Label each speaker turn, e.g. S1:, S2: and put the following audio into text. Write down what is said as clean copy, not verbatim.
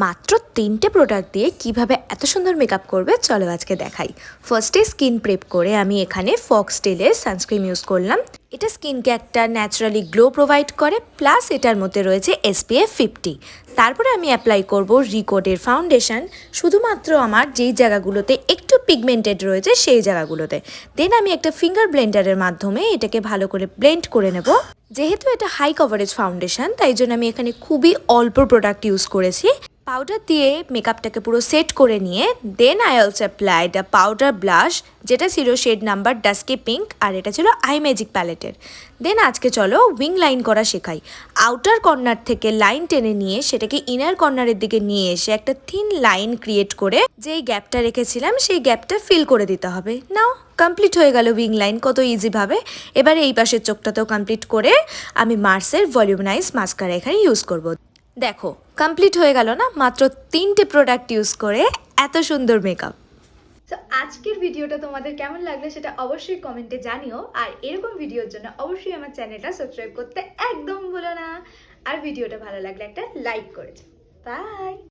S1: মাত্র 3টে প্রোডাক্ট দিয়ে কিভাবে এত সুন্দর মেকআপ করবে চলো আজকে দেখাই। ফার্স্টে স্কিন প্রেপ করে আমি এখানে ফক্সটেলের সানস্ক্রিন ইউজ করলাম। এটা স্কিনকে একটা ন্যাচারালি গ্লো প্রোভাইড করে, প্লাস এটার মধ্যে রয়েছে SPF 50। তারপরে আমি অ্যাপ্লাই করব রিকোডের ফাউন্ডেশন, শুধুমাত্র আমার যেই জায়গাগুলোতে একটু পিগমেন্টেড রয়েছে সেই জায়গাগুলোতে। দেন আমি একটা ফিঙ্গার ব্লেন্ডারের মাধ্যমে এটাকে ভালো করে ব্লেন্ড করে নেব। যেহেতু এটা হাই কভারেজ ফাউন্ডেশন, তাই জন্য আমি এখানে খুবই অল্প প্রোডাক্ট ইউজ করেছি। পাউডার দিয়ে মেকআপটাকে পুরো সেট করে নিয়ে then I also apply the powder blush, যেটা ছিল শেড নাম্বার ডাস্কি পিঙ্ক, আর এটা ছিল আই ম্যাজিক প্যালেটের। দেন আজকে চলো উইং লাইন করা শেখাই। আউটার কর্নার থেকে লাইন টেনে নিয়ে সেটাকে ইনার কর্নারের দিকে নিয়ে এসে একটা থিন লাইন ক্রিয়েট করে যেই গ্যাপটা রেখেছিলাম সেই গ্যাপটা ফিল করে দিতে হবে। নাও কমপ্লিট হয়ে গেল উইং লাইন কত ইজিভাবে। এবারে এই পাশের চোখটাতেও কমপ্লিট করে আমি মার্সের ভলিউমাইজ মাস্কারা এখানে ইউজ করব। দেখো কমপ্লিট হয়ে গেল না, মাত্র 3টে প্রোডাক্ট ইউজ করে এত সুন্দর মেকআপ।
S2: তো আজকের ভিডিওটা তোমাদের কেমন লাগলো সেটা অবশ্যই কমেন্টে জানিও, আর এরকম ভিডিওর জন্য অবশ্যই আমার চ্যানেলটা সাবস্ক্রাইব করতে একদম ভুলো না। আর ভিডিওটা ভালো লাগলে একটা লাইক করে যাও। বাই।